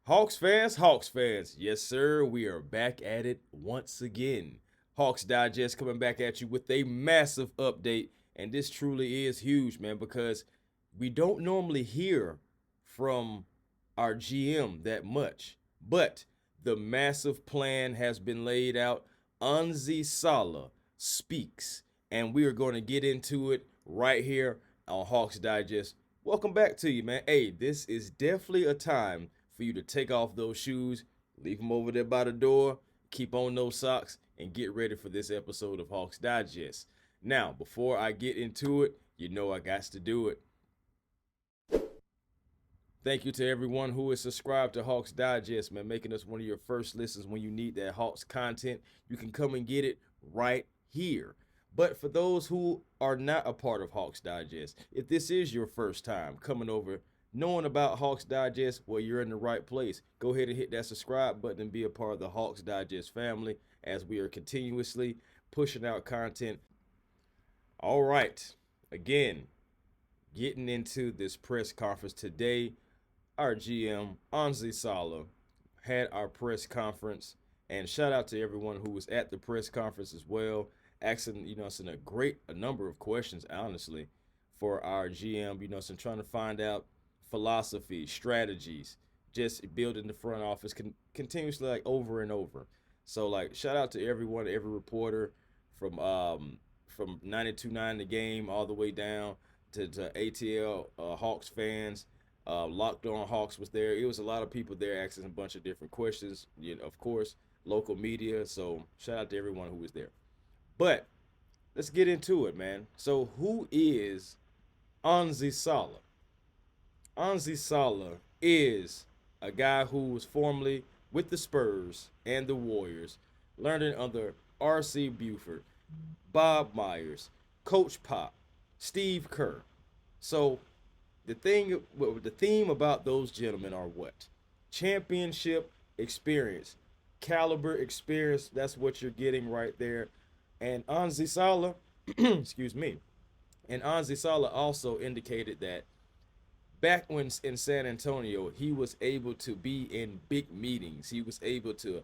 Hawks fans, yes sir, we are back at it once again. Hawks Digest coming back at you with a massive update, and this truly is huge, man, because we don't normally hear from our GM that much, but the massive plan has been laid out. ONSI Saleh speaks, and we are going to get into it right here on Hawks Digest. Welcome back to you, man. Hey, this is definitely a time for you to take off those shoes, leave them over there by the door, keep on those socks, and get ready for this episode of Hawks Digest. Now, before I get into it, you know I got to do it. Thank you to everyone who is subscribed to Hawks Digest, man, making us one of your first listens when you need that Hawks content. You can come and get it right here. But for those who are not a part of Hawks Digest, if this is your first time coming over, knowing about Hawks Digest, well, you're in the right place. Go ahead and hit that subscribe button and be a part of the Hawks Digest family as we are continuously pushing out content. All right, again, getting into this press conference today, our GM, ONSI Saleh, had our press conference. And shout out to everyone who was at the press conference as well, asking, a number of questions, honestly, for our GM, trying to find out philosophy, strategies, just building the front office continuously, like over and over. So, like, shout out to everyone, every reporter from 92.9 The Game all the way down to ATL Hawks fans. Locked On Hawks was there. It was a lot of people there asking a bunch of different questions. Of course, local media. So shout out to everyone who was there. But let's get into it, man. So who is ONSI Saleh? ONSI Saleh is a guy who was formerly with the Spurs and the Warriors, learning under R.C. Buford, Bob Myers, Coach Pop, Steve Kerr. So the theme about those gentlemen are what? Championship experience, caliber experience. That's what you're getting right there. And ONSI Saleh, excuse me, and ONSI Saleh also indicated that back when in San Antonio, he was able to be in big meetings. He was able to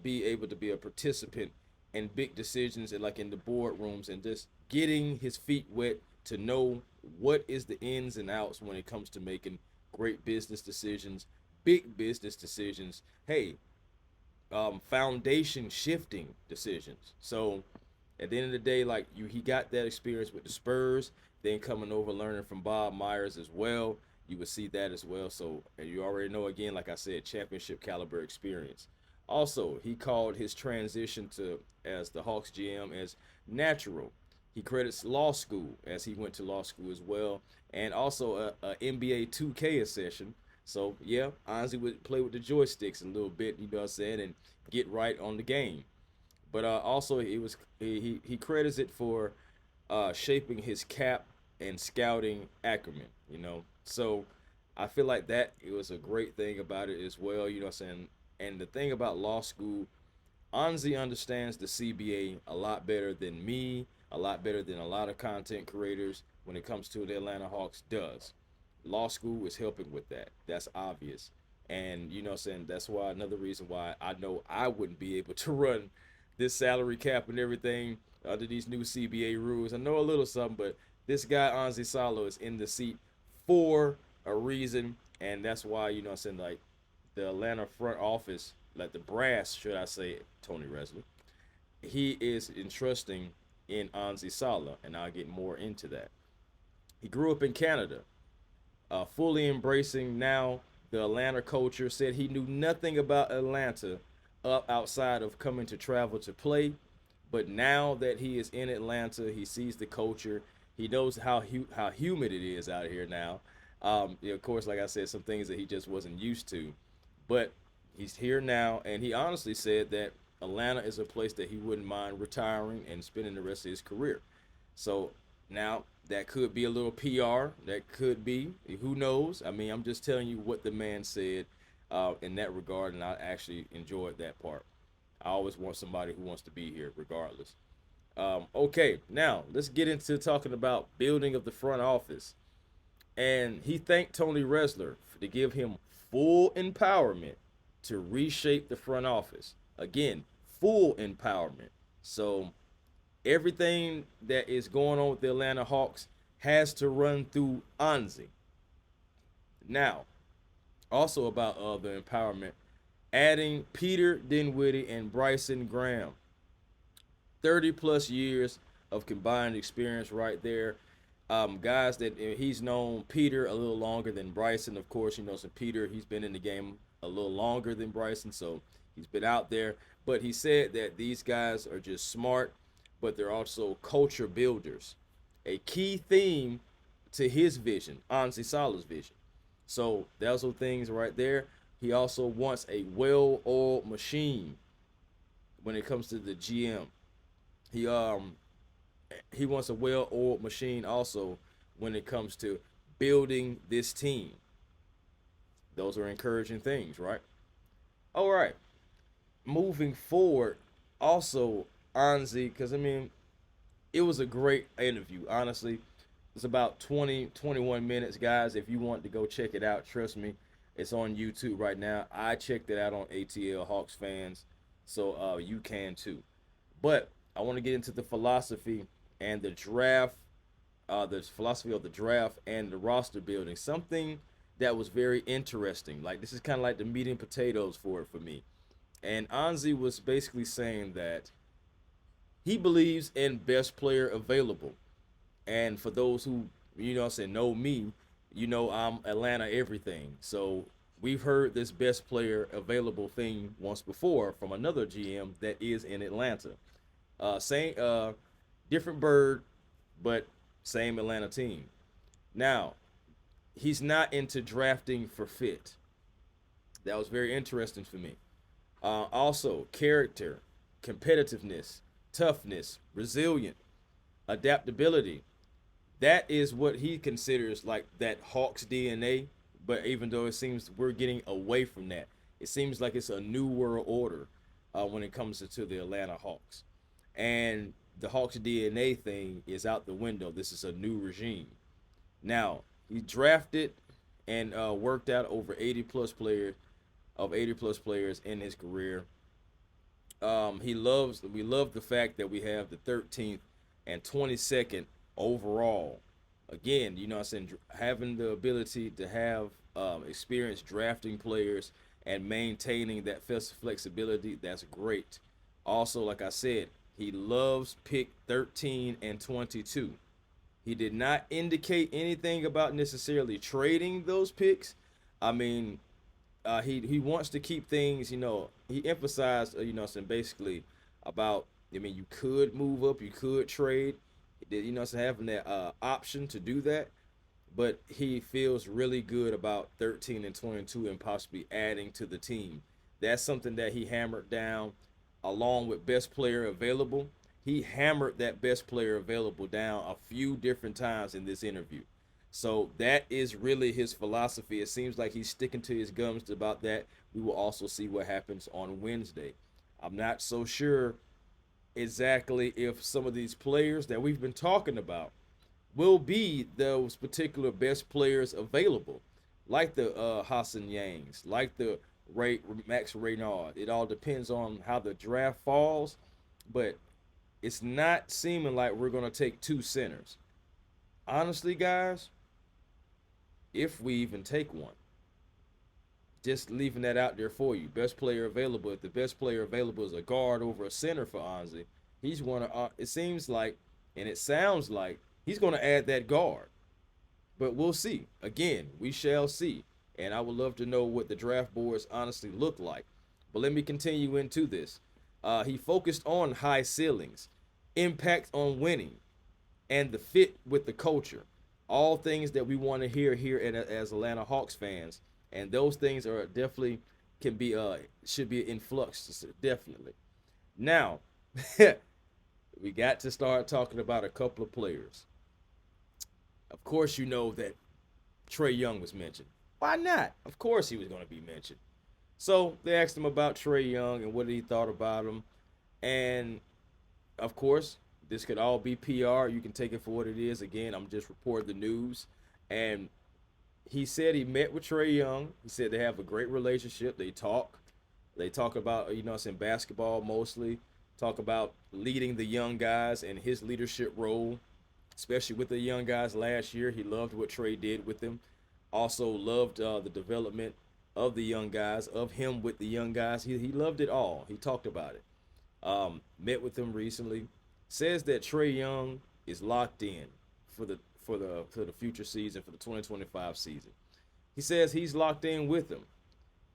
be a participant in big decisions and like in the boardrooms and just getting his feet wet to know what is the ins and outs when it comes to making great business decisions, big business decisions. Hey, foundation shifting decisions. So at the end of the day, like he got that experience with the Spurs, then coming over learning from Bob Myers as well. You would see that as well. So and you already know again, like I said, championship caliber experience. Also, he called his transition to as the Hawks GM as natural. He credits law school as he went to law school as well, and also a NBA 2K session. So yeah, honestly would play with the joysticks a little bit, you know what I'm saying, and get right on the game. But also he credits it for shaping his cap and scouting acumen. So I feel like that it was a great thing about it as well. You know what I'm saying. And the thing about law school, ONSI understands the CBA a lot better than me, a lot better than a lot of content creators when it comes to the Atlanta Hawks does. Law school is helping with that. That's obvious. And you know what I'm saying, that's why another reason why I know I wouldn't be able to run this salary cap and everything under these new CBA rules. I know a little something, but this guy ONSI Saleh is in the seat for a reason, and that's why what I'm saying, like the Atlanta front office, like the brass, should I say, Tony Resler, he is entrusting in ONSI Saleh, and I'll get more into that. He grew up in Canada, fully embracing now the Atlanta culture. Said he knew nothing about Atlanta outside of coming to travel to play, but now that he is in Atlanta, he sees the culture. He knows how humid it is out here now. Of course, like I said, some things that he just wasn't used to, but he's here now, and he honestly said that Atlanta is a place that he wouldn't mind retiring and spending the rest of his career. So now that could be a little PR. That could be. Who knows? I mean, I'm just telling you what the man said in that regard, and I actually enjoyed that part. I always want somebody who wants to be here, regardless. Okay, now let's get into talking about building of the front office. And he thanked Tony Resler to give him full empowerment to reshape the front office. Again, full empowerment. So everything that is going on with the Atlanta Hawks has to run through ONSI. Now, also about the empowerment, adding Peter Dinwiddie and Bryson Graham. 30 plus years of combined experience right there. Guys that he's known Peter a little longer than Bryson. Of course, so Peter, he's been in the game a little longer than Bryson, so he's been out there. But he said that these guys are just smart, but they're also culture builders. A key theme to his vision, ONSI Saleh's vision. So those are things right there. He also wants a well-oiled machine when it comes to the GM. He wants a well-oiled machine also when it comes to building this team. Those are encouraging things, right? All right. Moving forward, also ONSI, because it was a great interview, honestly. It's about 21 minutes, guys. If you want to go check it out, trust me, it's on YouTube right now. I checked it out on ATL Hawks fans, so you can too. But I want to get into the philosophy and the draft, the philosophy of the draft and the roster building. Something that was very interesting. Like, this is kind of like the meat and potatoes for me. And ONSI was basically saying that he believes in best player available. And for those who, know me, I'm Atlanta everything. So we've heard this best player available thing once before from another GM that is in Atlanta. Same, different bird, but same Atlanta team. Now, he's not into drafting for fit. That was very interesting for me. Also, character, competitiveness, toughness, resilient, adaptability. That is what he considers like that Hawks DNA. But even though it seems we're getting away from that, it seems like it's a new world order when it comes to the Atlanta Hawks. And the Hawks DNA thing is out the window. This is a new regime. Now, he drafted and worked out over 80 plus players in his career. We love the fact that we have the 13th and 22nd overall. Again, having the ability to have experience drafting players and maintaining that flexibility, that's great. Also, like I said, he loves pick 13 and 22. He did not indicate anything about necessarily trading those picks. He wants to keep things, he emphasized, basically about, you could move up, you could trade, having that option to do that. But he feels really good about 13 and 22 and possibly adding to the team. That's something that he hammered down along with best player available. He hammered that best player available down a few different times in this interview. So that is really his philosophy. It seems like he's sticking to his guns about that. We will also see what happens on Wednesday. I'm not so sure exactly if some of these players that we've been talking about will be those particular best players available, like the Hassan Yangs, like the Max Reynard. It all depends on how the draft falls, but it's not seeming like we're going to take two centers. Honestly, guys, if we even take one. Just leaving that out there for you. Best player available. If the best player available is a guard over a center for ONSI, he's going to, it seems like, and it sounds like, he's going to add that guard. But we'll see. Again, we shall see. And I would love to know what the draft boards honestly look like. But let me continue into this. He focused on high ceilings, impact on winning, and the fit with the culture. All things that we want to hear here as Atlanta Hawks fans. And those things are definitely should be in flux, definitely. Now, we got to start talking about a couple of players. Of course, you know that Trae Young was mentioned. Why not? Of course he was going to be mentioned. So they asked him about Trae Young and what he thought about him. And, of course, this could all be PR. You can take it for what it is. Again, I'm just reporting the news. And he said he met with Trae Young. He said they have a great relationship. They talk. They talk about, you know, it's in basketball mostly. Talk about leading the young guys and his leadership role, especially with the young guys last year. He loved what Trae did with them. Also loved the development of the young guys, of him with the young guys. He loved it all. He talked about it. Met with them recently. Says that Trae Young is locked in for the future season, for the 2025 season. He says he's locked in with them.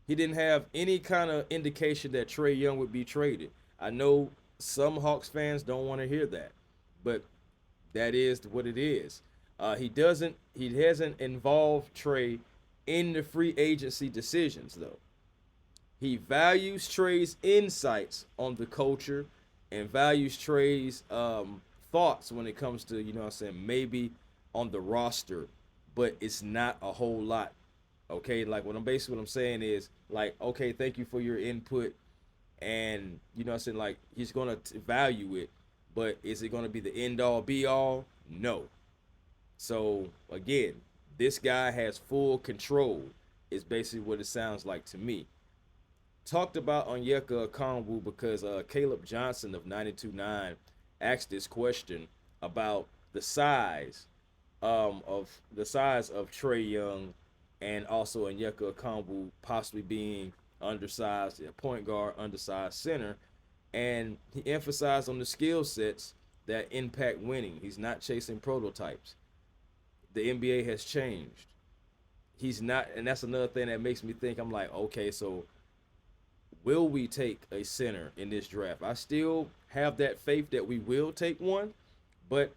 He didn't have any kind of indication that Trae Young would be traded. I know some Hawks fans don't want to hear that, but that is what it is. He hasn't involved Trae in the free agency decisions though. He values Trae's insights on the culture and values Trae's thoughts when it comes to, you know what I'm saying, maybe on the roster, but it's not a whole lot. Okay, like what I'm saying is like, okay, thank you for your input, and you know what I'm saying, like he's gonna value it, but is it gonna be the end all be all? No. So again, this guy has full control. Is basically what it sounds like to me. Talked about Onyeka Okongwu because Caleb Johnson of 92.9 asked this question about the size of Trae Young and also Onyeka Okongwu possibly being undersized at point guard, undersized center, and he emphasized on the skill sets that impact winning. He's not chasing prototypes. The NBA has changed. He's not, and that's another thing that makes me think. I'm like, okay, so will we take a center in this draft? I still have that faith that we will take one, but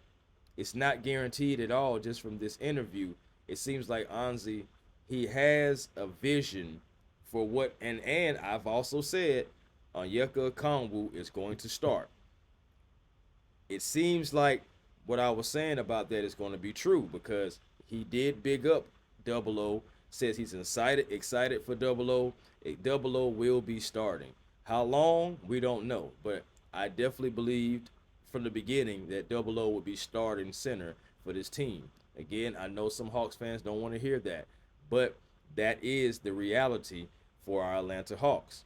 it's not guaranteed at all just from this interview. It seems like ONSI, he has a vision for what, and I've also said Onyeka Okongwu is going to start. It seems like what I was saying about that is going to be true because he did big up Double O, says he's excited for Double O. Double O will be starting. How long? We don't know. But I definitely believed from the beginning that Double O would be starting center for this team. Again, I know some Hawks fans don't want to hear that, but that is the reality for our Atlanta Hawks.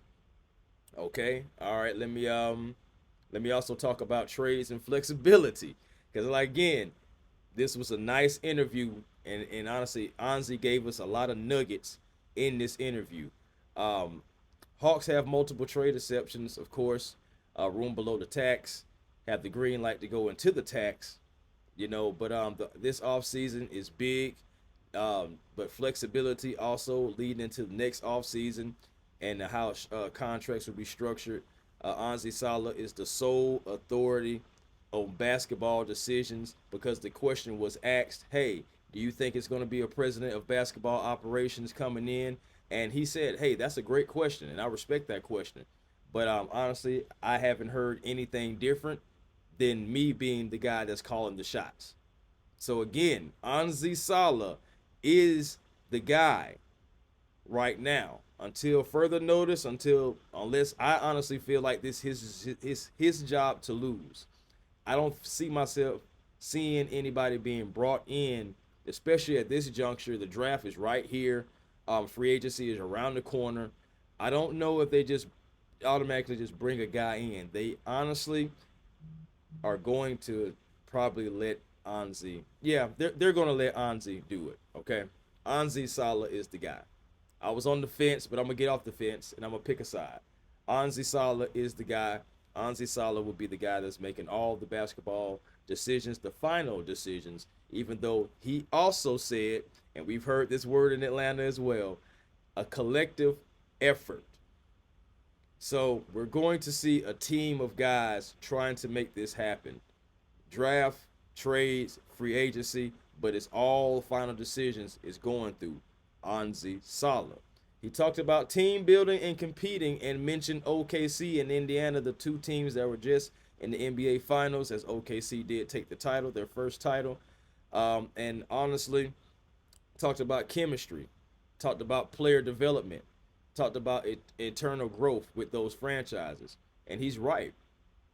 Okay, all right. Let me also talk about trades and flexibility because, like, again, this was a nice interview, and honestly, Anzi gave us a lot of nuggets in this interview. Hawks have multiple trade exceptions, of course. Room below the tax, have the green light to go into the tax, you know. But this offseason is big, but flexibility also leading into the next offseason and how contracts will be structured. Anzi Saleh is the sole authority on basketball decisions because the question was asked, hey, do you think it's going to be a president of basketball operations coming in? And he said, hey, that's a great question, and I respect that question. But honestly, I haven't heard anything different than me being the guy that's calling the shots. So again, Anzi Saleh is the guy right now until further notice, unless I honestly feel like this is his job to lose. I don't see myself seeing anybody being brought in, especially at this juncture. The draft is right here. Free agency is around the corner. I don't know if they just automatically just bring a guy in. They honestly are going to probably let Anzi. Yeah, they're going to let Anzi do it. Okay, Anzi Saleh is the guy. I was on the fence, but I'm gonna get off the fence and I'm gonna pick a side. Anzi Saleh is the guy. Anzi Saleh will be the guy that's making all the basketball decisions, the final decisions, even though he also said, and we've heard this word in Atlanta as well, a collective effort. So we're going to see a team of guys trying to make this happen. Draft, trades, free agency, but it's all final decisions is going through Anzi Saleh. He talked about team building and competing and mentioned OKC and Indiana, the two teams that were just in the NBA Finals, as OKC did take the title, their first title. And honestly, talked about chemistry, talked about player development, talked about internal growth with those franchises. And he's right.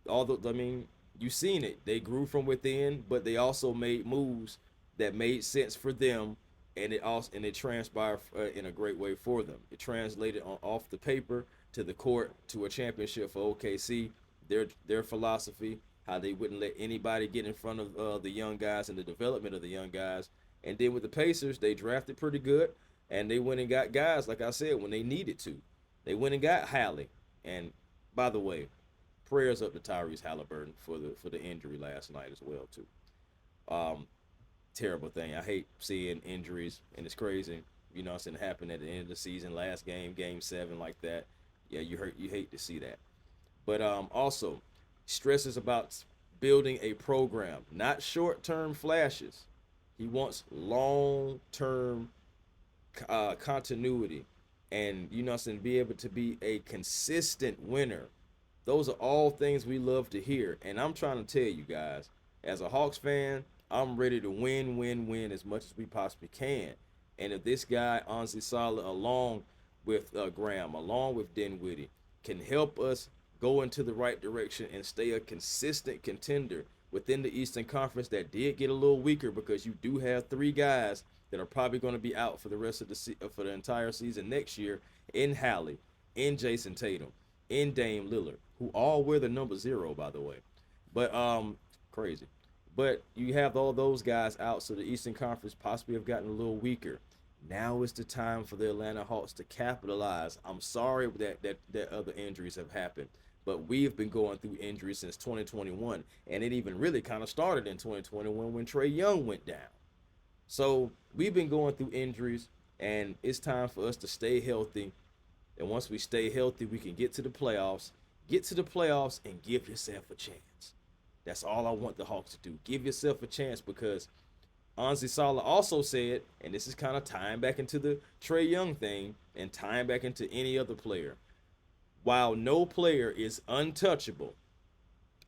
Although, I mean, you've seen it. They grew from within, but they also made moves that made sense for them and it transpired in a great way for them. It translated off the paper to the court to a championship for OKC. Their philosophy, how they wouldn't let anybody get in front of the young guys and the development of the young guys. And then with the Pacers, they drafted pretty good, and they went and got guys, like I said, when they needed to. They went and got Hallie. And by the way, prayers up to Tyrese Halliburton for the injury last night as well too. Um, Terrible thing. I hate seeing injuries, and it's crazy. You know, it's gonna happen at the end of the season, last game, game 7, like that. Yeah, you hate to see that. But also stresses about building a program, not short-term flashes. He wants long-term continuity, and be able to be a consistent winner. Those are all things we love to hear, and I'm trying to tell you guys, as a Hawks fan, I'm ready to win as much as we possibly can. And if this guy ONSI Saleh, along with Graham, along with Dinwiddie, can help us go into the right direction and stay a consistent contender within the Eastern Conference that did get a little weaker, because you do have 3 guys that are probably going to be out for the rest of for the entire season next year, in Hallie, in Jason Tatum, in Dame Lillard, who all wear the number 0, by the way. But crazy. But you have all those guys out, so the Eastern Conference possibly have gotten a little weaker. Now is the time for the Atlanta Hawks to capitalize. I'm sorry that other injuries have happened, but we've been going through injuries since 2021, and it even really kind of started in 2021 when Trae Young went down. So we've been going through injuries, and it's time for us to stay healthy. And once we stay healthy, we can get to the playoffs. Get to the playoffs and give yourself a chance. That's all I want the Hawks to do. Give yourself a chance, because ONSI Saleh also said, and this is kind of tying back into the Trae Young thing and tying back into any other player, while no player is untouchable,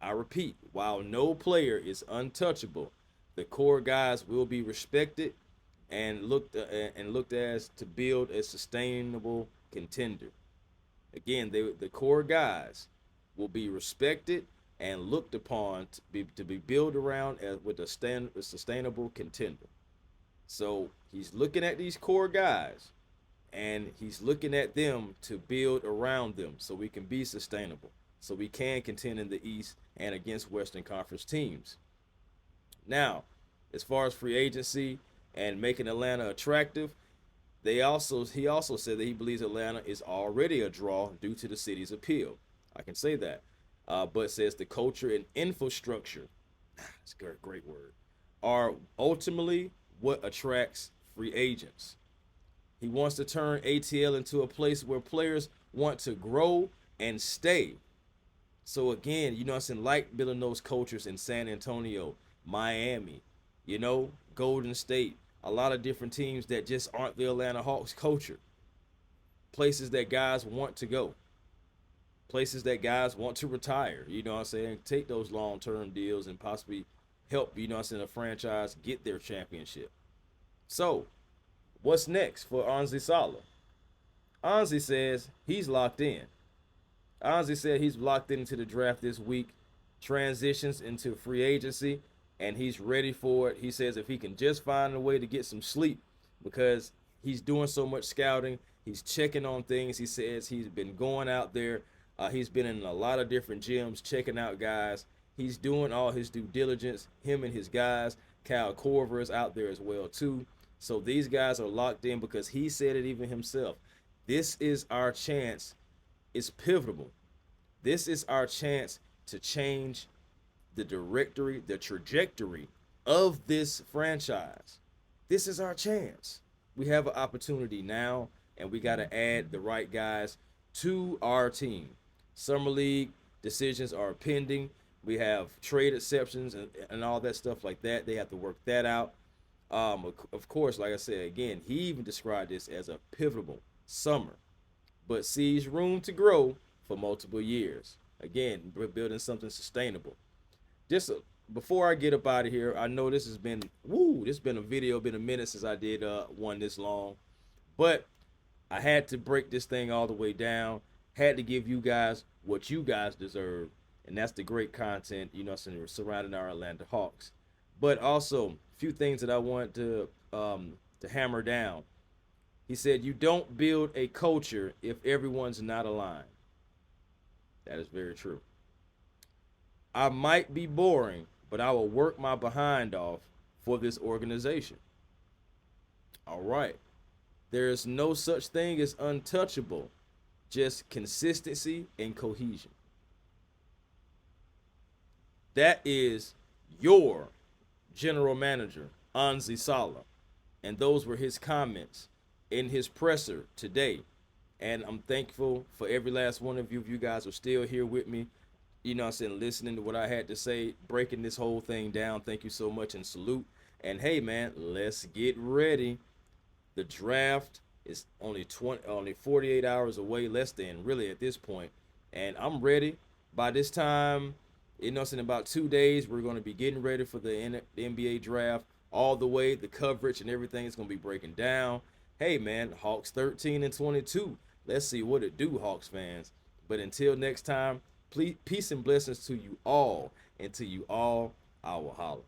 I repeat, while no player is untouchable, the core guys will be respected and looked as to build a sustainable contender. Again, the core guys will be respected and looked upon to be built around with a sustainable contender. So he's looking at these core guys, and he's looking at them to build around them so we can be sustainable, so we can contend in the East and against Western Conference teams. Now, as far as free agency and making Atlanta attractive, he also said that he believes Atlanta is already a draw due to the city's appeal. I can say that. But says the culture and infrastructure, it's a great word, are ultimately what attracts free agents. He wants to turn ATL into a place where players want to grow and stay. So again, like building those cultures in San Antonio, Miami, Golden State, a lot of different teams that just aren't the Atlanta Hawks culture. Places that guys want to go. Places that guys want to retire, take those long-term deals and possibly help, a franchise get their championship. So, what's next for ONSI Saleh? ONSI says he's locked in. ONSI said he's locked into the draft this week, transitions into free agency, and he's ready for it. He says if he can just find a way to get some sleep, because he's doing so much scouting, he's checking on things. He says he's been going out there. He's been in a lot of different gyms checking out guys. He's doing all his due diligence, him and his guys. Kyle Korver is out there as well too. So these guys are locked in, because he said it even himself. This is our chance. It's pivotal. This is our chance to change the trajectory of this franchise. This is our chance. We have an opportunity now, and we got to add the right guys to our team. Summer League decisions are pending. We have trade exceptions and all that stuff like that. They have to work that out. Of course, like I said, again, he even described this as a pivotal summer, but sees room to grow for multiple years. Again, we're building something sustainable. Just before I get up out of here, I know this has been, been a minute since I did one this long, but I had to break this thing all the way down. Had to give you guys what you guys deserve, and that's the great content, surrounding our Atlanta Hawks. But also, a few things that I want to to hammer down. He said, you don't build a culture if everyone's not aligned. That is very true. I might be boring, but I will work my behind off for this organization. All right. There is no such thing as untouchable, just consistency and cohesion. That is your general manager, ONSI SALEH. And those were his comments in his presser today. And I'm thankful for every last one of you. If you guys are still here with me, you know what I'm saying, listening to what I had to say, breaking this whole thing down. Thank you so much and salute. And hey, man, let's get ready. The draft is only 48 hours away, less than really at this point. And I'm ready. By this time, you know, in about 2 days, we're going to be getting ready for the NBA draft all the way. The coverage and everything is going to be breaking down. Hey, man, Hawks 13-22. Let's see what it do, Hawks fans. But until next time, please, peace and blessings to you all. And to you all, I will holler.